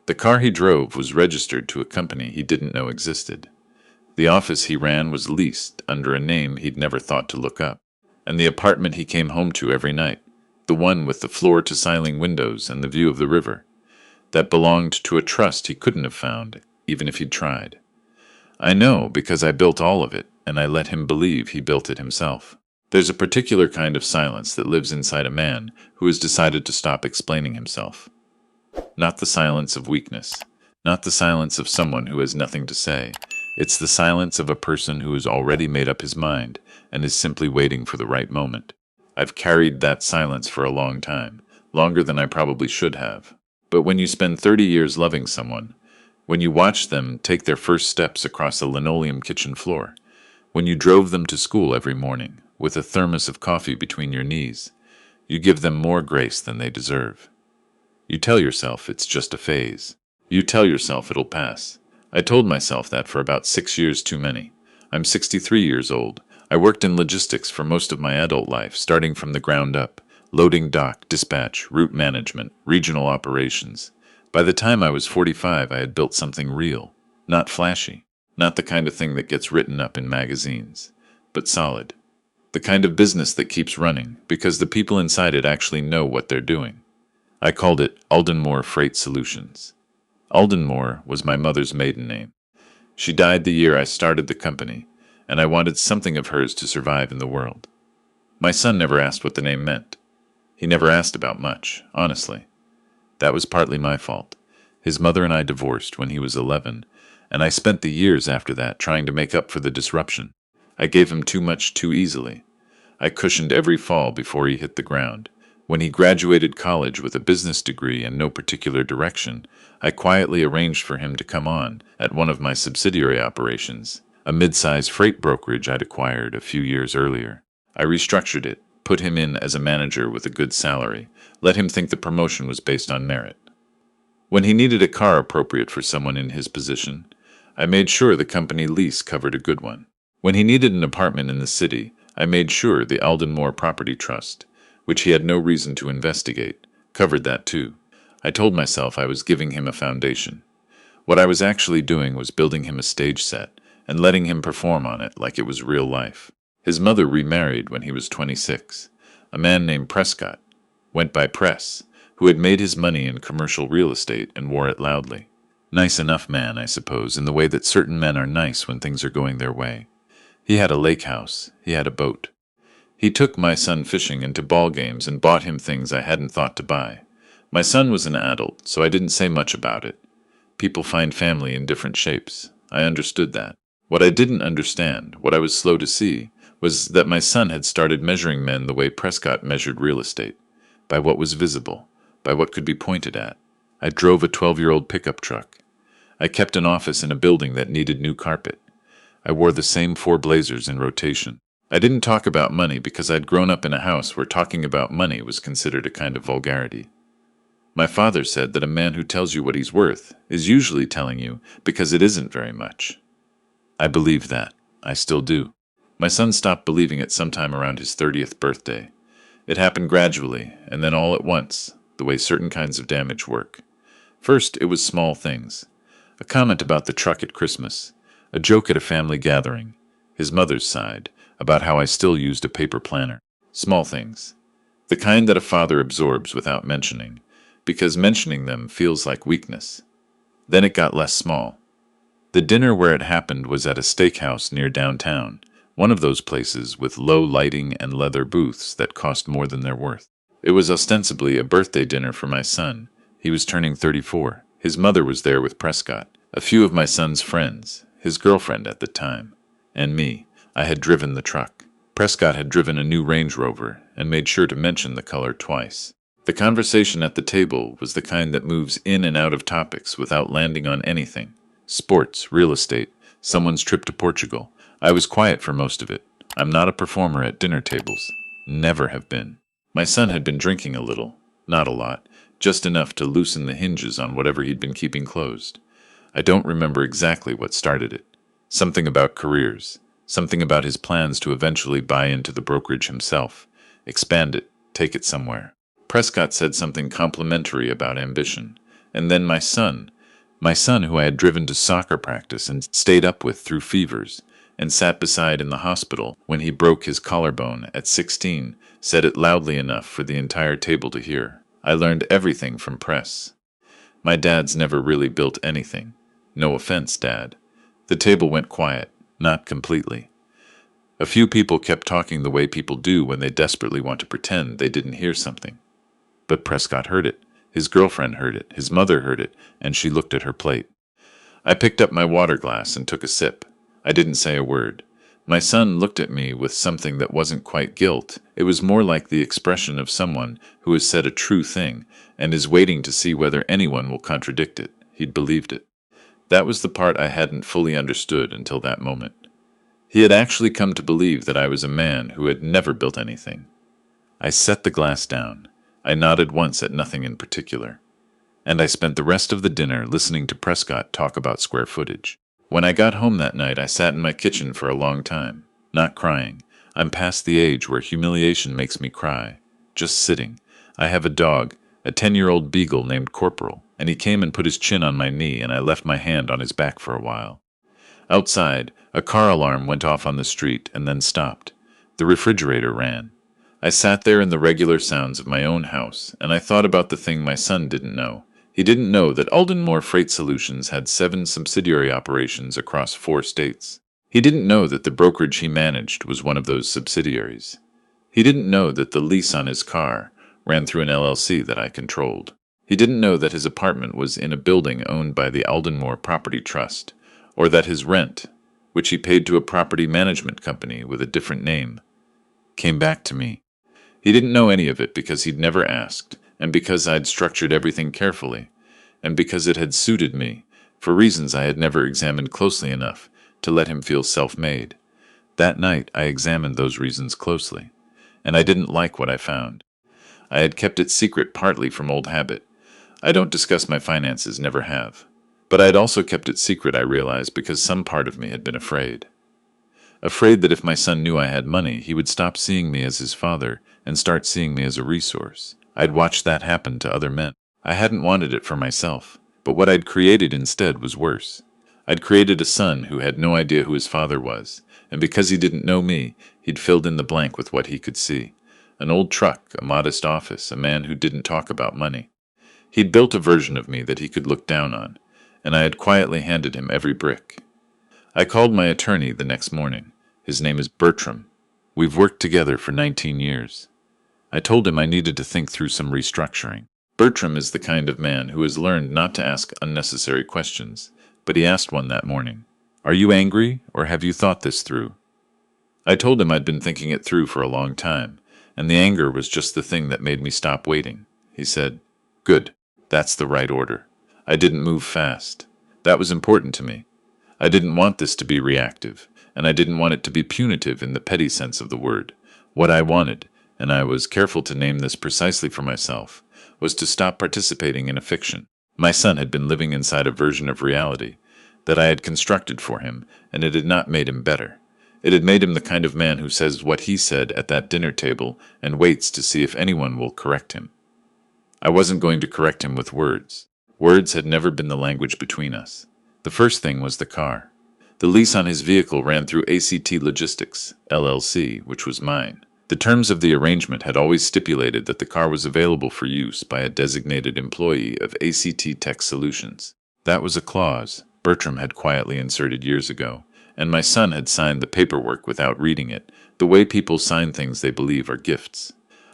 The car he drove was registered to a company he didn't know existed. The office he ran was leased under a name he'd never thought to look up. And the apartment he came home to every night, the one with the floor-to-ceiling windows and the view of the river, that belonged to a trust he couldn't have found, even if he'd tried. I know because I built all of it, and I let him believe he built it himself. There's a particular kind of silence that lives inside a man who has decided to stop explaining himself. Not the silence of weakness, not the silence of someone who has nothing to say. It's the silence of a person who has already made up his mind and is simply waiting for the right moment. I've carried that silence for a long time, longer than I probably should have. But when you spend 30 years loving someone, when you watch them take their first steps across a linoleum kitchen floor, when you drove them to school every morning with a thermos of coffee between your knees, you give them more grace than they deserve. You tell yourself it's just a phase. You tell yourself it'll pass. I told myself that for about 6 years too many. I'm 63 years old. I worked in logistics for most of my adult life, starting from the ground up. Loading dock, dispatch, route management, regional operations. By the time I was 45, I had built something real. Not flashy. Not the kind of thing that gets written up in magazines. But solid. The kind of business that keeps running, because the people inside it actually know what they're doing. I called it Aldenmore Freight Solutions. Aldenmore was my mother's maiden name. She died the year I started the company, and I wanted something of hers to survive in the world. My son never asked what the name meant. He never asked about much, honestly. That was partly my fault. His mother and I divorced when he was 11, and I spent the years after that trying to make up for the disruption. I gave him too much too easily. I cushioned every fall before he hit the ground. When he graduated college with a business degree and no particular direction, I quietly arranged for him to come on at one of my subsidiary operations, a mid-size freight brokerage I'd acquired a few years earlier. I restructured it, put him in as a manager with a good salary, let him think the promotion was based on merit. When he needed a car appropriate for someone in his position, I made sure the company lease covered a good one. When he needed an apartment in the city, I made sure the Aldenmore Property Trust, which he had no reason to investigate, covered that too. I told myself I was giving him a foundation. What I was actually doing was building him a stage set and letting him perform on it like it was real life. His mother remarried when he was 26. A man named Prescott, went by Press, who had made his money in commercial real estate and wore it loudly. Nice enough man, I suppose, in the way that certain men are nice when things are going their way. He had a lake house. He had a boat. He took my son fishing and to ball games and bought him things I hadn't thought to buy. My son was an adult, so I didn't say much about it. People find family in different shapes. I understood that. What I didn't understand, what I was slow to see, was that my son had started measuring men the way Prescott measured real estate, by what was visible, by what could be pointed at. I drove a 12-year-old pickup truck. I kept an office in a building that needed new carpet. I wore the same 4 blazers in rotation. I didn't talk about money because I'd grown up in a house where talking about money was considered a kind of vulgarity. My father said that a man who tells you what he's worth is usually telling you because it isn't very much. I believed that. I still do. My son stopped believing it sometime around his 30th birthday. It happened gradually, and then all at once, the way certain kinds of damage work. First, it was small things. A comment about the truck at Christmas, a joke at a family gathering, his mother's side, about how I still used a paper planner. Small things. The kind that a father absorbs without mentioning, because mentioning them feels like weakness. Then it got less small. The dinner where it happened was at a steakhouse near downtown, one of those places with low lighting and leather booths that cost more than they're worth. It was ostensibly a birthday dinner for my son. He was turning 34. His mother was there with Prescott, a few of my son's friends, his girlfriend at the time, and me. I had driven the truck. Prescott had driven a new Range Rover and made sure to mention the color twice. The conversation at the table was the kind that moves in and out of topics without landing on anything. Sports, real estate, someone's trip to Portugal. I was quiet for most of it. I'm not a performer at dinner tables. Never have been. My son had been drinking a little, not a lot, just enough to loosen the hinges on whatever he'd been keeping closed. I don't remember exactly what started it. Something about careers. Something about his plans to eventually buy into the brokerage himself, expand it, take it somewhere. Prescott said something complimentary about ambition, and then my son, My son, who I had driven to soccer practice and stayed up with through fevers, and sat beside in the hospital when he broke his collarbone at 16, said it loudly enough for the entire table to hear. I learned everything from press. My dad's never really built anything. No offense, Dad. The table went quiet, not completely. A few people kept talking the way people do when they desperately want to pretend they didn't hear something. But Prescott heard it. His girlfriend heard it. His mother heard it, and she looked at her plate. I picked up my water glass and took a sip. I didn't say a word. My son looked at me with something that wasn't quite guilt. It was more like the expression of someone who has said a true thing and is waiting to see whether anyone will contradict it. He'd believed it. That was the part I hadn't fully understood until that moment. He had actually come to believe that I was a man who had never built anything. I set the glass down. I nodded once at nothing in particular. And I spent the rest of the dinner listening to Prescott talk about square footage. When I got home that night, I sat in my kitchen for a long time, not crying. I'm past the age where humiliation makes me cry. Just sitting. I have a dog, a 10-year-old beagle named Corporal, and he came and put his chin on my knee, and I left my hand on his back for a while. Outside, a car alarm went off on the street and then stopped. The refrigerator ran. I sat there in the regular sounds of my own house, and I thought about the thing my son didn't know. He didn't know that Aldenmore Freight Solutions had 7 subsidiary operations across 4 states. He didn't know that the brokerage he managed was one of those subsidiaries. He didn't know that the lease on his car ran through an LLC that I controlled. He didn't know that his apartment was in a building owned by the Aldenmore Property Trust, or that his rent, which he paid to a property management company with a different name, came back to me. He didn't know any of it because he'd never asked, and because I'd structured everything carefully, and because it had suited me, for reasons I had never examined closely enough to let him feel self-made. That night I examined those reasons closely, and I didn't like what I found. I had kept it secret partly from old habit. I don't discuss my finances, never have. But I had also kept it secret, I realized, because some part of me had been afraid. Afraid that if my son knew I had money, he would stop seeing me as his father and start seeing me as a resource. I'd watched that happen to other men. I hadn't wanted it for myself, but what I'd created instead was worse. I'd created a son who had no idea who his father was, and because he didn't know me, he'd filled in the blank with what he could see. An old truck, a modest office, a man who didn't talk about money. He'd built a version of me that he could look down on, and I had quietly handed him every brick. I called my attorney the next morning. His name is Bertram. We've worked together for 19 years. I told him I needed to think through some restructuring. Bertram is the kind of man who has learned not to ask unnecessary questions, but he asked one that morning. Are you angry, or have you thought this through? I told him I'd been thinking it through for a long time, and the anger was just the thing that made me stop waiting. He said, Good, that's the right order. I didn't move fast. That was important to me. I didn't want this to be reactive, and I didn't want it to be punitive in the petty sense of the word. What I wanted, and I was careful to name this precisely for myself, was to stop participating in a fiction. My son had been living inside a version of reality that I had constructed for him, and it had not made him better. It had made him the kind of man who says what he said at that dinner table and waits to see if anyone will correct him. I wasn't going to correct him with words. Words had never been the language between us. The first thing was the car. The lease on his vehicle ran through ACT Logistics, LLC, which was mine. The terms of the arrangement had always stipulated that the car was available for use by a designated employee of ACT Tech Solutions. That was a clause Bertram had quietly inserted years ago, and my son had signed the paperwork without reading it, the way people sign things they believe are gifts.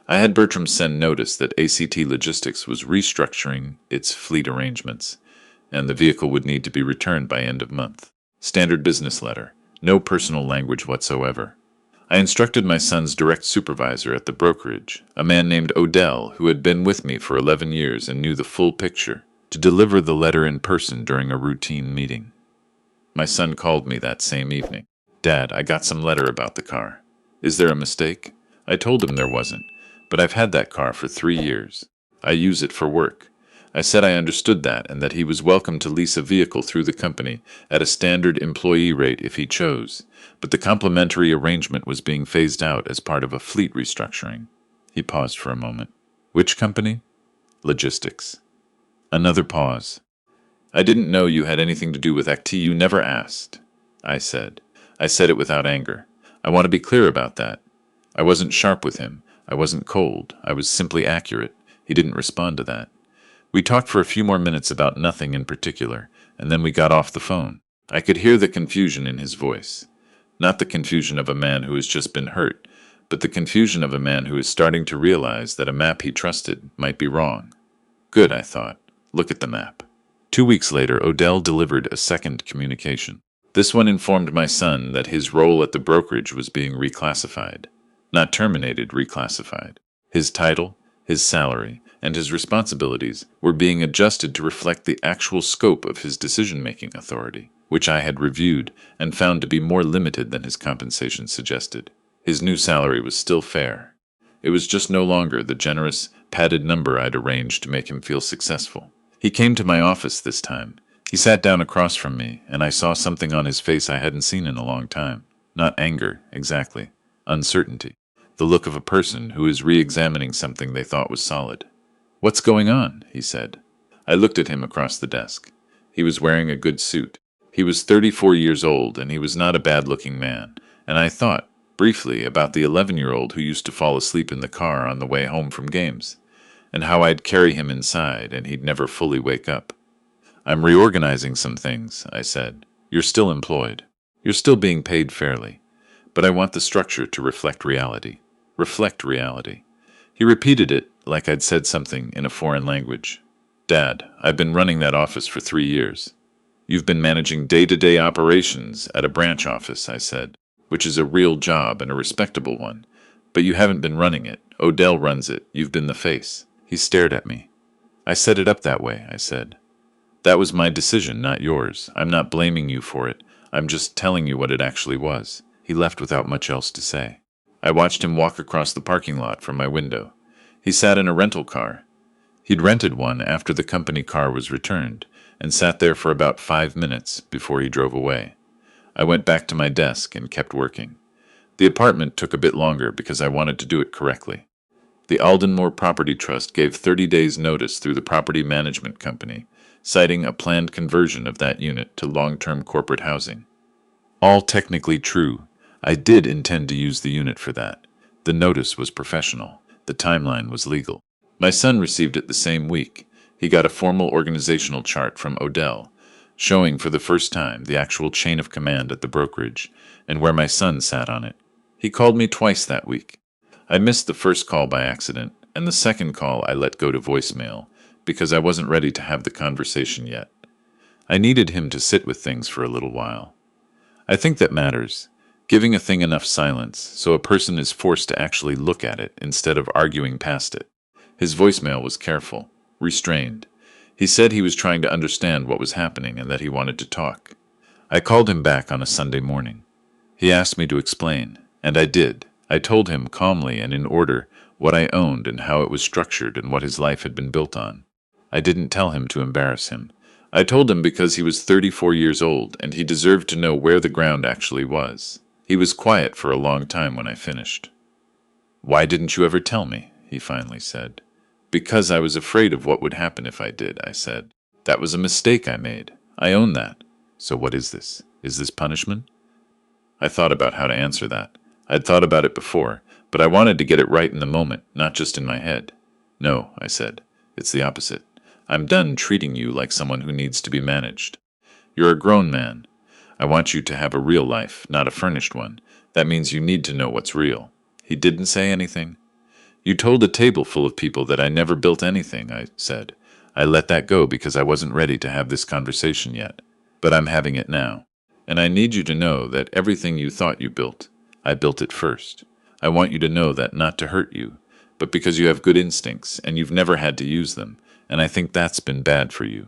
I had Bertram send notice that ACT Logistics was restructuring its fleet arrangements, and the vehicle would need to be returned by end of month. Standard business letter. No personal language whatsoever. I instructed my son's direct supervisor at the brokerage, a man named Odell who had been with me for 11 years and knew the full picture, to deliver the letter in person during a routine meeting. My son called me that same evening. Dad, I got some letter about the car. Is there a mistake? I told him there wasn't, but I've had that car for 3 years. I use it for work. I said I understood that and that he was welcome to lease a vehicle through the company at a standard employee rate if he chose, but the complimentary arrangement was being phased out as part of a fleet restructuring. He paused for a moment. Which company? Logistics. Another pause. I didn't know you had anything to do with activity you never asked, I said. I said it without anger. I want to be clear about that. I wasn't sharp with him. I wasn't cold. I was simply accurate. He didn't respond to that. We talked for a few more minutes about nothing in particular, and then we got off the phone. I could hear the confusion in his voice. Not the confusion of a man who has just been hurt, but the confusion of a man who is starting to realize that a map he trusted might be wrong. Good, I thought. Look at the map. 2 weeks later, Odell delivered a second communication. This one informed my son that his role at the brokerage was being reclassified. Not terminated, reclassified. His title, his salary, and his responsibilities were being adjusted to reflect the actual scope of his decision-making authority, which I had reviewed and found to be more limited than his compensation suggested. His new salary was still fair. It was just no longer the generous, padded number I'd arranged to make him feel successful. He came to my office this time. He sat down across from me, and I saw something on his face I hadn't seen in a long time. Not anger, exactly. Uncertainty. The look of a person who is re-examining something they thought was solid. "What's going on?" he said. I looked at him across the desk. He was wearing a good suit. He was 34 years old, and he was not a bad-looking man, and I thought, briefly, about the 11-year-old who used to fall asleep in the car on the way home from games, and how I'd carry him inside, and he'd never fully wake up. "I'm reorganizing some things," I said. "You're still employed. You're still being paid fairly. But I want the structure to reflect reality. Reflect reality." He repeated it like I'd said something in a foreign language. "Dad, I've been running that office for 3 years. You've been managing day-to-day operations at a branch office," I said, "which is a real job and a respectable one. But you haven't been running it. Odell runs it. You've been the face." He stared at me. "I set it up that way," I said. "That was my decision, not yours. I'm not blaming you for it. I'm just telling you what it actually was." He left without much else to say. I watched him walk across the parking lot from my window. He sat in a rental car. He'd rented one after the company car was returned, and sat there for about 5 minutes before he drove away. I went back to my desk and kept working. The apartment took a bit longer because I wanted to do it correctly. The Aldenmore Property Trust gave 30 days' notice through the property management company, citing a planned conversion of that unit to long-term corporate housing. All technically true. I did intend to use the unit for that. The notice was professional. The timeline was legal. My son received it the same week. He got a formal organizational chart from Odell, showing for the first time the actual chain of command at the brokerage, and where my son sat on it. He called me twice that week. I missed the first call by accident, and the second call I let go to voicemail, because I wasn't ready to have the conversation yet. I needed him to sit with things for a little while. I think that matters, giving a thing enough silence so a person is forced to actually look at it instead of arguing past it. His voicemail was careful, restrained. He said he was trying to understand what was happening and that he wanted to talk. I called him back on a Sunday morning. He asked me to explain, and I did. I told him calmly and in order what I owned and how it was structured and what his life had been built on. I didn't tell him to embarrass him. I told him because he was 34 years old and he deserved to know where the ground actually was. He was quiet for a long time when I finished. "Why didn't you ever tell me?" he finally said. "Because I was afraid of what would happen if I did," I said. "That was a mistake I made. I own that. So what is this? Is this punishment?" I thought about how to answer that. I'd thought about it before, but I wanted to get it right in the moment, not just in my head. "No," I said. "It's the opposite. I'm done treating you like someone who needs to be managed. You're a grown man. I want you to have a real life, not a furnished one. That means you need to know what's real." He didn't say anything. "You told a table full of people that I never built anything," I said. "I let that go because I wasn't ready to have this conversation yet. But I'm having it now. And I need you to know that everything you thought you built, I built it first. I want you to know that not to hurt you, but because you have good instincts and you've never had to use them, and I think that's been bad for you."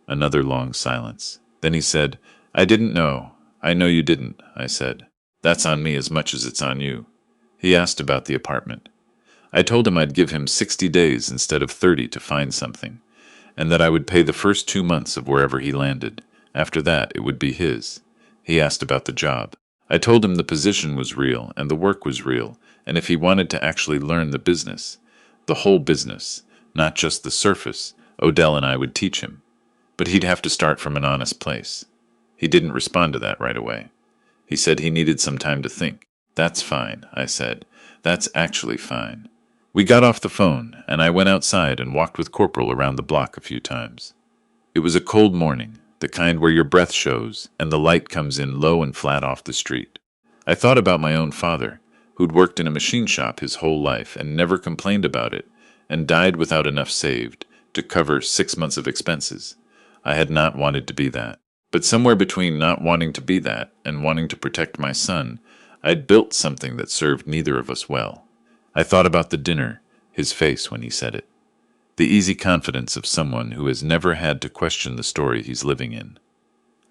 Another long silence. Then he said, "I didn't know. I know you didn't," I said. "That's on me as much as it's on you." He asked about the apartment. I told him I'd give him 60 days instead of 30 to find something, and that I would pay the first 2 months of wherever he landed. After that, it would be his. He asked about the job. I told him the position was real and the work was real, and if he wanted to actually learn the business, the whole business, not just the surface, Odell and I would teach him. But he'd have to start from an honest place. He didn't respond to that right away. He said he needed some time to think. That's fine, I said. That's actually fine. We got off the phone, and I went outside and walked with Corporal around the block a few times. It was a cold morning, the kind where your breath shows, and the light comes in low and flat off the street. I thought about my own father, who'd worked in a machine shop his whole life and never complained about it, and died without enough saved to cover 6 months of expenses. I had not wanted to be that. But somewhere between not wanting to be that and wanting to protect my son, I'd built something that served neither of us well. I thought about the dinner, his face when he said it. The easy confidence of someone who has never had to question the story he's living in.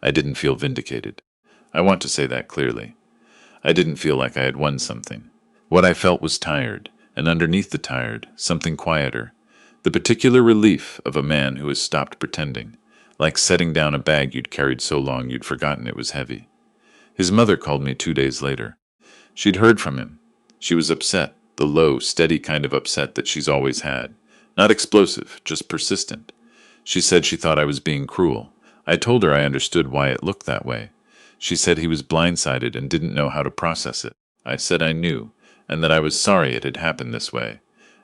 I didn't feel vindicated. I want to say that clearly. I didn't feel like I had won something. What I felt was tired, and underneath the tired, something quieter. The particular relief of a man who has stopped pretending, like setting down a bag you'd carried so long you'd forgotten it was heavy. His mother called me 2 days later. She'd heard from him. She was upset, the low, steady kind of upset that she's always had. Not explosive, just persistent. She said she thought I was being cruel. I told her I understood why it looked that way. She said he was blindsided and didn't know how to process it. I said I knew, and that I was sorry it had happened this way,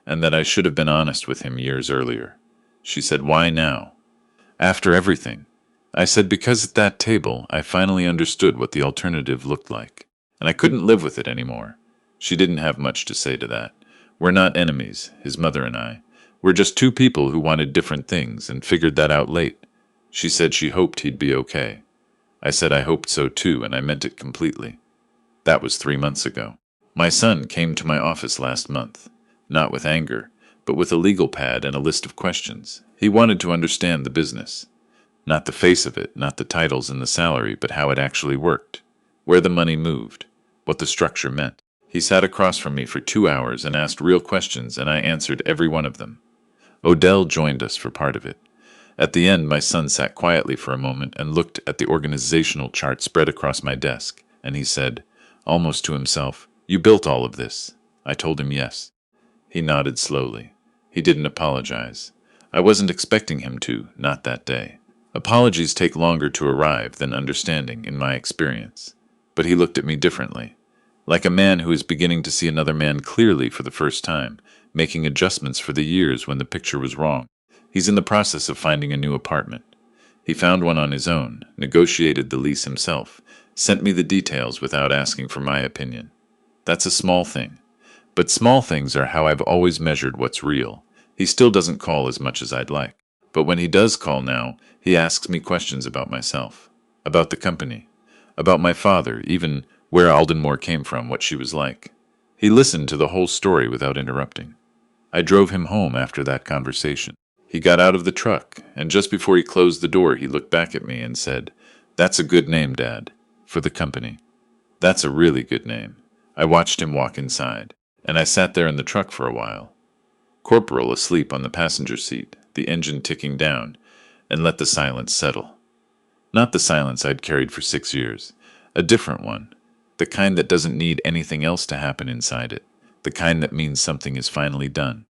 and that I should have been honest with him years earlier. She said, "Why now?" "After everything." I said because at that table I finally understood what the alternative looked like, and I couldn't live with it anymore. She didn't have much to say to that. We're not enemies, his mother and I. We're just two people who wanted different things and figured that out late. She said she hoped he'd be okay. I said I hoped so too, and I meant it completely. That was 3 months ago. My son came to my office last month, not with anger, but with a legal pad and a list of questions. He wanted to understand the business. Not the face of it, not the titles and the salary, but how it actually worked, where the money moved, what the structure meant. He sat across from me for 2 hours and asked real questions, and I answered every one of them. Odell joined us for part of it. At the end, my son sat quietly for a moment and looked at the organizational chart spread across my desk, and he said, almost to himself, "You built all of this?" I told him yes. He nodded slowly. He didn't apologize. I wasn't expecting him to, not that day. Apologies take longer to arrive than understanding, in my experience. But he looked at me differently, like a man who is beginning to see another man clearly for the first time, making adjustments for the years when the picture was wrong. He's in the process of finding a new apartment. He found one on his own, negotiated the lease himself, sent me the details without asking for my opinion. That's a small thing. But small things are how I've always measured what's real. He still doesn't call as much as I'd like. But when he does call now, he asks me questions about myself, about the company, about my father, even where Aldenmore came from, what she was like. He listened to the whole story without interrupting. I drove him home after that conversation. He got out of the truck, and just before he closed the door, he looked back at me and said, "That's a good name, Dad, for the company. That's a really good name." I watched him walk inside, and I sat there in the truck for a while. Corporal asleep on the passenger seat, the engine ticking down, and let the silence settle. Not the silence I'd carried for 6 years, a different one, the kind that doesn't need anything else to happen inside it, the kind that means something is finally done.